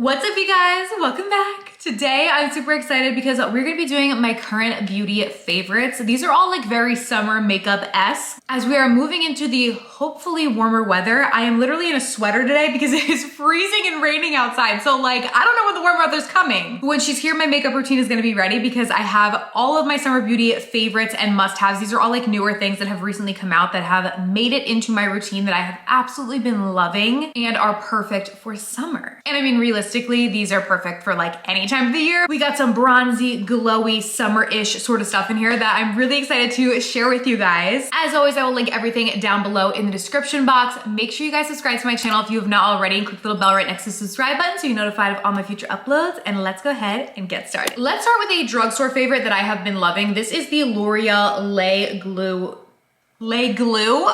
What's up, you guys? Welcome back. Today I'm super excited because we're gonna be doing my current beauty favorites. These are all like very summer makeup-esque. As we are moving into the hopefully warmer weather, I am literally in a sweater today because it is freezing and raining outside. So like, I don't know when the warm weather's coming. When she's here, my makeup routine is gonna be ready because I have all of my summer beauty favorites and must-haves. These are all like newer things that have recently come out that have made it into my routine that I have absolutely been loving and are perfect for summer. And I mean, realistically, these are perfect for like any time of the year. We got some bronzy, glowy, summer-ish sort of stuff in here that I'm really excited to share with you guys. As always, I will link everything down below in the description box. Make sure you guys subscribe to my channel if you have not already and click the little bell right next to the subscribe button so you're notified of all my future uploads. And let's go ahead and get started. Let's start with a drugstore favorite that I have been loving. This is the L'Oreal Le Glue.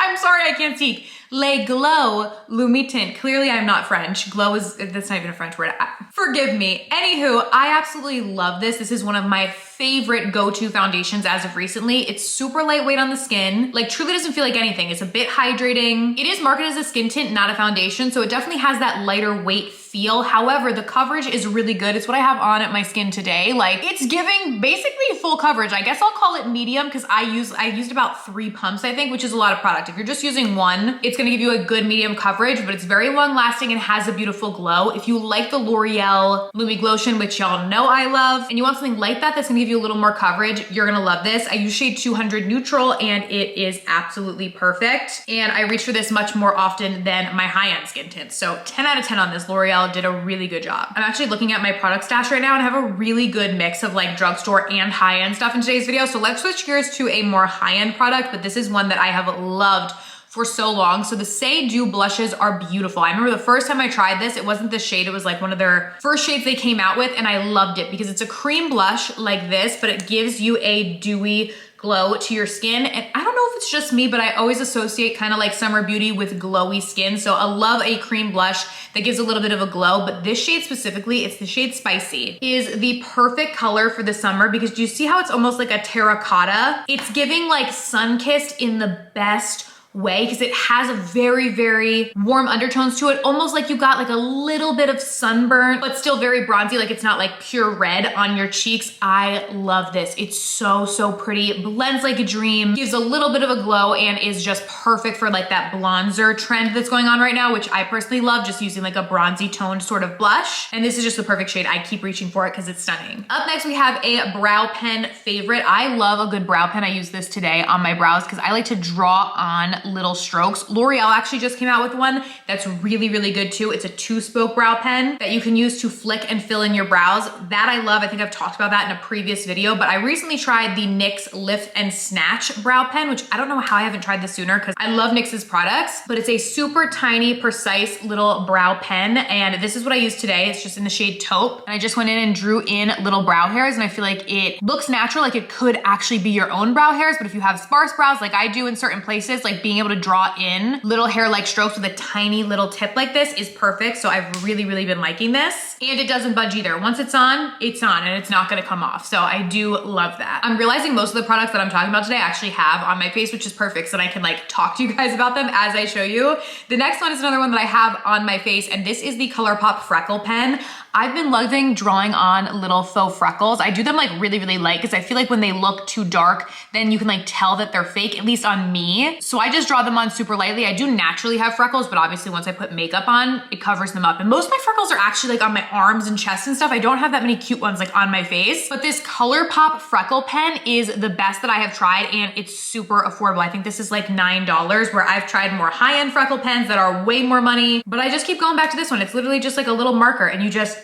I'm sorry, I can't speak. Le Glow Lumi Tint. Clearly I'm not French. Glow is, that's not even a French word. Forgive me. Anywho, I absolutely love this. This is one of my favorite go-to foundations as of recently. It's super lightweight on the skin. Like truly doesn't feel like anything. It's a bit hydrating. It is marketed as a skin tint, not a foundation. So it definitely has that lighter weight feel. However, the coverage is really good. It's what I have on at my skin today. Like it's giving basically full coverage. I guess I'll call it medium because I used about 3 pumps, I think, which is a lot of product. If you're just using one, it's gonna give you a good medium coverage, but it's very long lasting and has a beautiful glow. If you like the L'Oreal Lumi Glotion, which y'all know I love, and you want something like that that's gonna give you a little more coverage, you're gonna love this. I use shade 200 Neutral and it is absolutely perfect. And I reach for this much more often than my high-end skin tints. So 10 out of 10 on this. L'Oreal did a really good job. I'm actually looking at my product stash right now and have a really good mix of like drugstore and high-end stuff in today's video. So let's switch gears to a more high-end product, but this is one that I have loved for so long. So the Say Do blushes are beautiful. I remember the first time I tried this, it wasn't this shade, it was like one of their first shades they came out with, and I loved it because it's a cream blush like this, but it gives you a dewy glow to your skin. And I don't know if it's just me, but I always associate kind of like summer beauty with glowy skin. So I love a cream blush that gives a little bit of a glow, but this shade specifically, it's the shade Spicy, is the perfect color for the summer because do you see how it's almost like a terracotta? It's giving like sun-kissed in the best way because it has a very, very warm undertones to it, almost like you got like a little bit of sunburn, but still very bronzy, like it's not like pure red on your cheeks. I love this. It's so, so pretty. It blends like a dream, gives a little bit of a glow, and is just perfect for like that bronzer trend that's going on right now, which I personally love, just using like a bronzy toned sort of blush. And this is just the perfect shade. I keep reaching for it because it's stunning. Up next, we have a brow pen favorite. I love a good brow pen. I use this today on my brows because I like to draw on little strokes. L'Oreal actually just came out with one that's really, really good too. It's a 2-spoke brow pen that you can use to flick and fill in your brows. That I love. I think I've talked about that in a previous video, but I recently tried the NYX Lift and Snatch brow pen, which I don't know how I haven't tried this sooner because I love NYX's products, but it's a super tiny, precise little brow pen. And this is what I use today. It's just in the shade Taupe. And I just went in and drew in little brow hairs, and I feel like it looks natural, like it could actually be your own brow hairs, but if you have sparse brows like I do in certain places, like being able to draw in little hair-like strokes with a tiny little tip like this is perfect. So I've really, really been liking this. And it doesn't budge either. Once it's on, and it's not gonna come off. So I do love that. I'm realizing most of the products that I'm talking about today I actually have on my face, which is perfect so that I can like talk to you guys about them as I show you. The next one is another one that I have on my face, and this is the ColourPop Freckle Pen. I've been loving drawing on little faux freckles. I do them like really, really light because I feel like when they look too dark, then you can like tell that they're fake, at least on me. So I just draw them on super lightly. I do naturally have freckles, but obviously once I put makeup on, it covers them up. And most of my freckles are actually like on my arms and chest and stuff. I don't have that many cute ones like on my face, but this ColourPop Freckle Pen is the best that I have tried, and it's super affordable. I think this is like $9, where I've tried more high-end freckle pens that are way more money, but I just keep going back to this one. It's literally just like a little marker and you just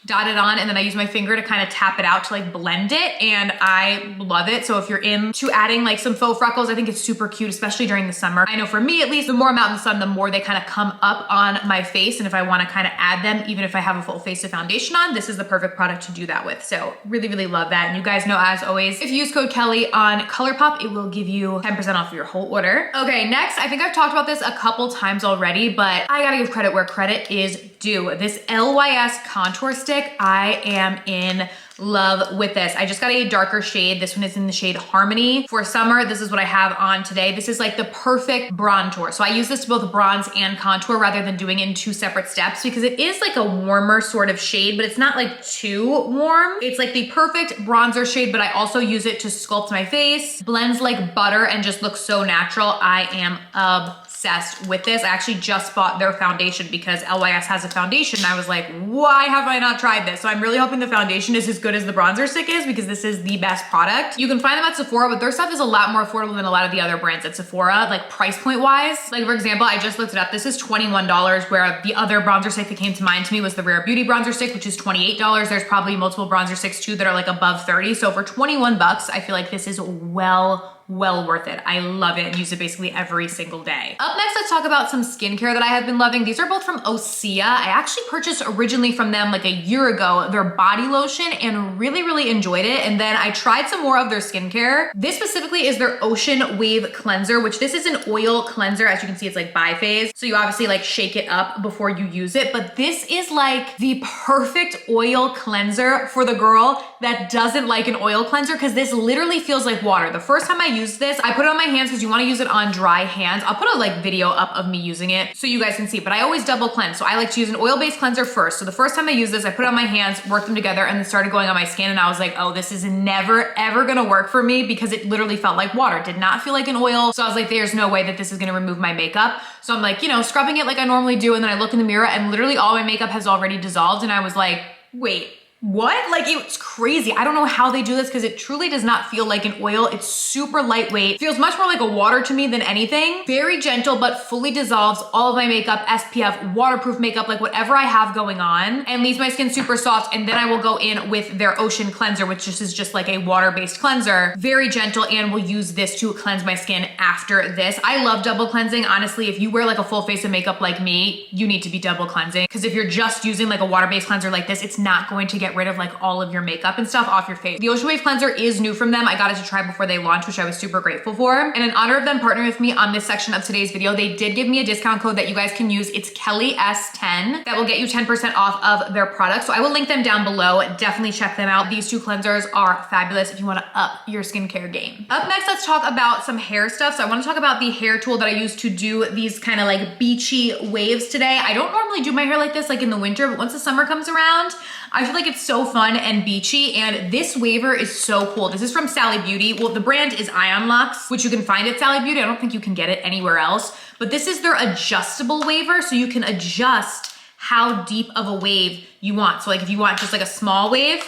dot it on, and then I use my finger to kind of tap it out to like blend it, and I love it. So if you're into adding like some faux freckles, I think it's super cute, especially during the summer. I know for me at least, the more I'm out in the sun, the more they kind of come up on my face, and if I want to kind of add them, even if I have a full face of foundation on, this is the perfect product to do that with. So really, really love that. And you guys know, as always, if you use code Kelly on ColourPop, it will give you 10% off of your whole order. Okay, next, I think I've talked about this a couple times already, but I gotta give credit where credit is do. This LYS contour stick, I am in love with this. I just got a darker shade. This one is in the shade Harmony. For summer, this is what I have on today. This is like the perfect bronzer. So I use this to both bronze and contour rather than doing it in 2 separate steps because it is like a warmer sort of shade, but it's not like too warm. It's like the perfect bronzer shade, but I also use it to sculpt my face. Blends like butter and just looks so natural. I am obsessed with this. I actually just bought their foundation because LYS has a foundation. I was like, why have I not tried this? So I'm really hoping the foundation is as good as the bronzer stick is because this is the best product. You can find them at Sephora, but their stuff is a lot more affordable than a lot of the other brands at Sephora, like price point wise. Like for example, I just looked it up. This is $21, where the other bronzer stick that came to mind to me was the Rare Beauty bronzer stick, which is $28. There's probably multiple bronzer sticks too that are like above 30. So for 21 bucks, I feel like this is well worth it. I love it and use it basically every single day. Up next, let's talk about some skincare that I have been loving. These are both from Osea. I actually purchased originally from them like a year ago, their body lotion, and really enjoyed it. And then I tried some more of their skincare. This specifically is their Ocean Wave Cleanser, which this is an oil cleanser. As you can see, it's like biphase. So you obviously like shake it up before you use it. But this is like the perfect oil cleanser for the girl that doesn't like an oil cleanser because this literally feels like water. The first time I used this, I put it on my hands because you want to use it on dry hands. I'll put a like video up of me using it so you guys can see, but I always double cleanse. So I like to use an oil-based cleanser first. So the first time I used this, I put it on my hands, worked them together, and then started going on my skin. And I was like, oh, this is never ever gonna work for me because it literally felt like water. It did not feel like an oil. So I was like, there's no way that this is gonna remove my makeup. So I'm like, you know, scrubbing it like I normally do. And then I look in the mirror and literally all my makeup has already dissolved. And I was like, wait, what? Like it's crazy. I don't know how they do this because it truly does not feel like an oil. It's super lightweight. Feels much more like a water to me than anything. Very gentle, but fully dissolves all of my makeup, SPF, waterproof makeup, like whatever I have going on, and leaves my skin super soft. And then I will go in with their Ocean Cleanser, which is just like a water-based cleanser. Very gentle, and will use this to cleanse my skin after this. I love double cleansing. Honestly, if you wear like a full face of makeup like me, you need to be double cleansing because if you're just using like a water-based cleanser like this, it's not going to get rid of like all of your makeup and stuff off your face. The Ocean Wave Cleanser is new from them. I got it to try before they launched, which I was super grateful for. And in honor of them partnering with me on this section of today's video, they did give me a discount code that you guys can use. It's Kelly S10 that will get you 10% off of their products. So I will link them down below. Definitely check them out. These 2 cleansers are fabulous if you want to up your skincare game. Up next, let's talk about some hair stuff. So I want to talk about the hair tool that I use to do these kind of like beachy waves today. I don't normally do my hair like this like in the winter, but once the summer comes around, I feel like it's so fun and beachy, and this waver is so cool. This is from Sally Beauty. Well, the brand is Ion Lux, which you can find at Sally Beauty. I don't think you can get it anywhere else, but this is their adjustable waver, so you can adjust how deep of a wave you want. So like if you want just like a small wave,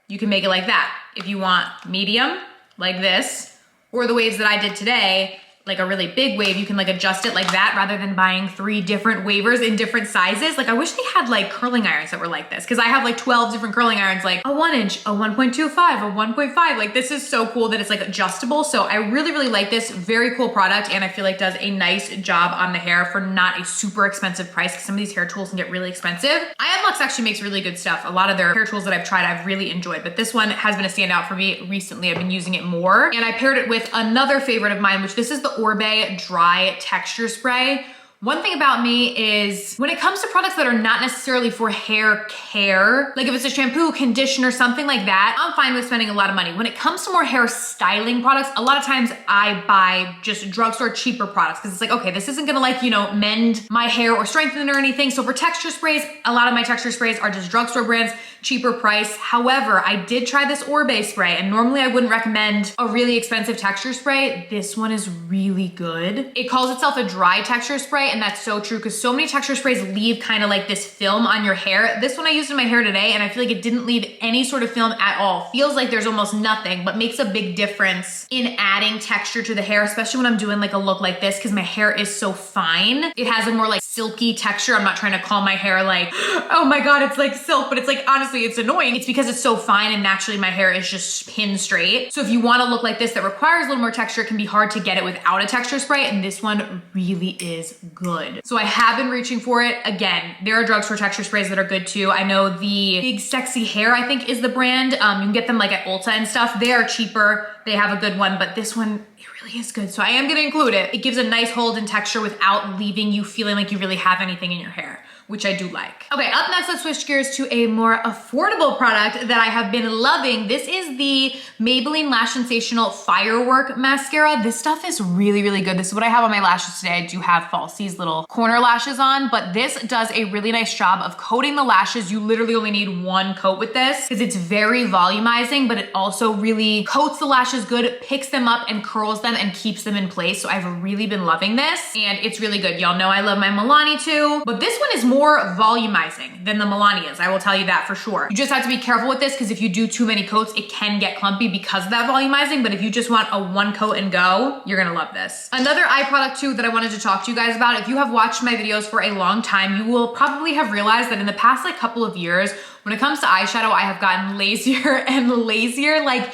you can make it like that. If you want medium, like this, or the waves that I did today, like a really big wave, you can like adjust it like that rather than buying 3 different wavers in different sizes. Like I wish they had like curling irons that were like this because I have like 12 different curling irons, like a 1 inch, a 1.25, a 1.5. Like this is so cool that it's like adjustable. So I really like this. Very cool product, and I feel like does a nice job on the hair for not a super expensive price because some of these hair tools can get really expensive. Ion Lux actually makes really good stuff. A lot of their hair tools that I've tried, I've really enjoyed, but this one has been a standout for me recently. I've been using it more, and I paired it with another favorite of mine, which this is the Orbe Dry Texture Spray. One thing about me is when it comes to products that are not necessarily for hair care, like if it's a shampoo, conditioner, something like that, I'm fine with spending a lot of money. When it comes to more hair styling products, a lot of times I buy just drugstore cheaper products because it's like, okay, this isn't gonna like, you know, mend my hair or strengthen it or anything. So for texture sprays, a lot of my texture sprays are just drugstore brands, cheaper price. However, I did try this Orbe spray, and normally I wouldn't recommend a really expensive texture spray. This one is really good. It calls itself a dry texture spray, and that's so true because so many texture sprays leave kind of like this film on your hair. This one I used in my hair today, and I feel like it didn't leave any sort of film at all. Feels like there's almost nothing, but makes a big difference in adding texture to the hair, especially when I'm doing like a look like this because my hair is so fine. It has a more like silky texture. I'm not trying to call my hair like, oh my God, it's like silk, but it's like, honestly, it's annoying. It's because it's so fine and naturally my hair is just pin straight. So if you want to look like this that requires a little more texture, it can be hard to get it without a texture spray, and this one really is good. So I have been reaching for it. Again, there are drugstore texture sprays that are good too. I know the Big Sexy Hair, I think, is the brand. You can get them like at Ulta and stuff. They are cheaper. They have a good one, but this one, it really is good. So I am gonna include it. It gives a nice hold and texture without leaving you feeling like you really have anything in your hair, which I do like. Okay, up next, let's switch gears to a more affordable product that I have been loving. This is the Maybelline Lash Sensational Firework Mascara. This stuff is really, really good. This is what I have on my lashes today. I do have falsies, little corner lashes on, but this does a really nice job of coating the lashes. You literally only need one coat with this because it's very volumizing, but it also really coats the lashes good, picks them up and curls them and keeps them in place. So I've really been loving this and it's really good. Y'all know I love my Milani too, but this one is more volumizing than the Milani is. I will tell you that for sure. You just have to be careful with this because if you do too many coats, it can get clumpy because of that volumizing. But if you just want a one coat and go, you're gonna love this. Another eye product too that I wanted to talk to you guys about. If you have watched my videos for a long time, you will probably have realized that in the past like couple of years, when it comes to eyeshadow, I have gotten lazier and lazier. Like,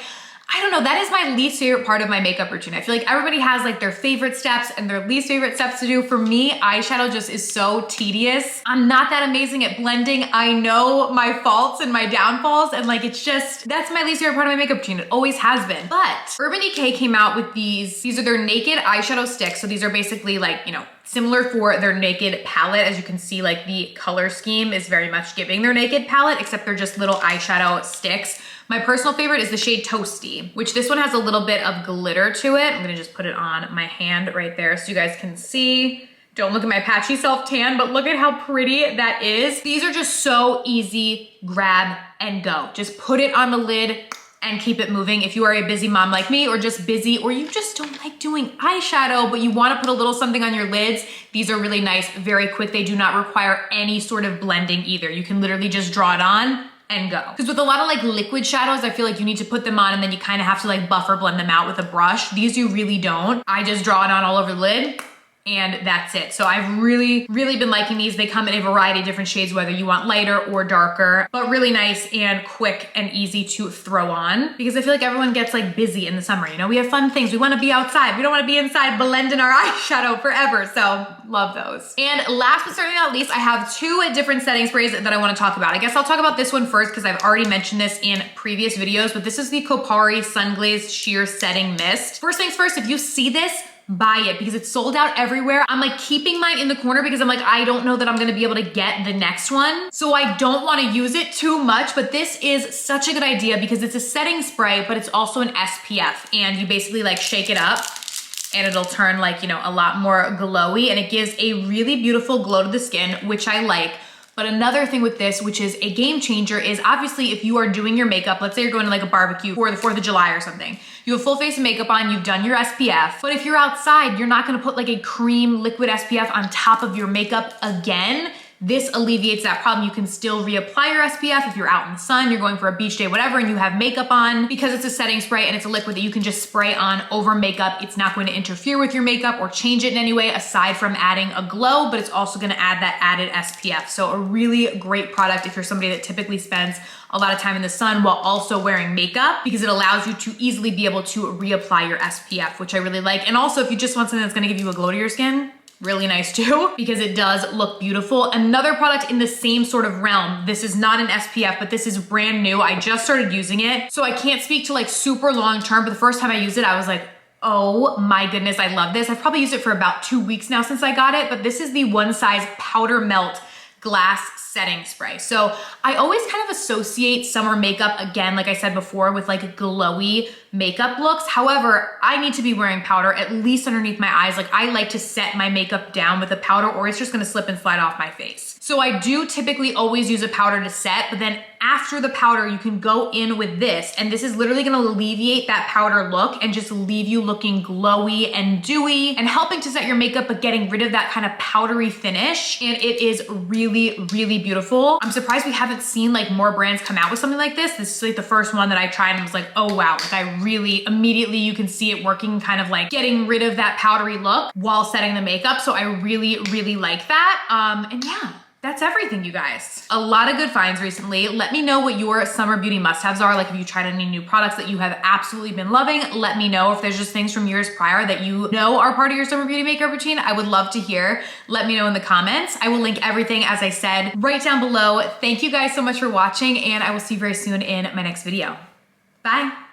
I don't know, that is my least favorite part of my makeup routine. I feel like everybody has like their favorite steps and their least favorite steps to do. For me, eyeshadow just is so tedious. I'm not that amazing at blending. I know my faults and my downfalls and like it's just, that's my least favorite part of my makeup routine. It always has been. But Urban Decay came out with these are their naked eyeshadow sticks. So these are basically like, you know, similar for their naked palette. As you can see, like the color scheme is very much giving their naked palette, except they're just little eyeshadow sticks. My personal favorite is the shade Toasty, which this one has a little bit of glitter to it. I'm gonna just put it on my hand right there so you guys can see. Don't look at my patchy self tan, but look at how pretty that is. These are just so easy, grab and go. Just put it on the lid and keep it moving. If you are a busy mom like me or just busy or you just don't like doing eyeshadow, but you wanna put a little something on your lids, these are really nice, very quick. They do not require any sort of blending either. You can literally just draw it on and go. Because with a lot of like liquid shadows, I feel like you need to put them on and then you kind of have to like buffer blend them out with a brush. These you really don't. I just draw it on all over the lid and that's it. So I've really, really been liking these. They come in a variety of different shades, whether you want lighter or darker, but really nice and quick and easy to throw on because I feel like everyone gets like busy in the summer. You know, we have fun things. We want to be outside. We don't want to be inside blending our eyeshadow forever. So love those. And last but certainly not least, I have two different setting sprays that I want to talk about. I guess I'll talk about this one first because I've already mentioned this in previous videos, but this is the Kopari Sunglaze Sheer Setting Mist. First things first, if you see this, buy it because it's sold out everywhere. I'm like keeping mine in the corner because I'm like, I don't know that I'm gonna be able to get the next one. So I don't wanna use it too much, but this is such a good idea because it's a setting spray, but it's also an SPF and you basically like shake it up and it'll turn like, you know, a lot more glowy and it gives a really beautiful glow to the skin, which I like. But another thing with this, which is a game changer, is obviously if you are doing your makeup, let's say you're going to like a barbecue for the 4th of July or something, you have full face of makeup on, you've done your SPF, but if you're outside, you're not gonna put like a cream liquid SPF on top of your makeup again. This alleviates that problem. You can still reapply your SPF if you're out in the sun, you're going for a beach day, whatever, and you have makeup on. Because it's a setting spray and it's a liquid that you can just spray on over makeup, it's not going to interfere with your makeup or change it in any way aside from adding a glow, but it's also gonna add that added SPF. So a really great product if you're somebody that typically spends a lot of time in the sun while also wearing makeup because it allows you to easily be able to reapply your SPF, which I really like. And also if you just want something that's gonna give you a glow to your skin, really nice too, because it does look beautiful. Another product in the same sort of realm, this is not an SPF, but this is brand new. I just started using it, so I can't speak to like super long term, but the first time I used it, I was like, oh my goodness, I love this. I've probably used it for about 2 weeks now since I got it, but this is the One Size Powder Melt Glass Setting Spray. So I always kind of associate summer makeup, again, like I said before, with like glowy makeup looks. However, I need to be wearing powder at least underneath my eyes. Like I like to set my makeup down with a powder or it's just gonna slip and slide off my face. So I do typically always use a powder to set, but then after the powder, you can go in with this, and this is literally gonna alleviate that powder look and just leave you looking glowy and dewy and helping to set your makeup, but getting rid of that kind of powdery finish. And it is really, really beautiful. I'm surprised we haven't seen like more brands come out with something like this. This is like the first one that I tried and was like, oh wow, like I really, immediately you can see it working, kind of like getting rid of that powdery look while setting the makeup. So I really, really like that. And yeah, that's everything, you guys. A lot of good finds recently. Let me know what your summer beauty must-haves are. Like if you tried any new products that you have absolutely been loving, let me know. If there's just things from years prior that you know are part of your summer beauty makeup routine, I would love to hear. Let me know in the comments. I will link everything, as I said, right down below. Thank you guys so much for watching, and I will see you very soon in my next video. Bye.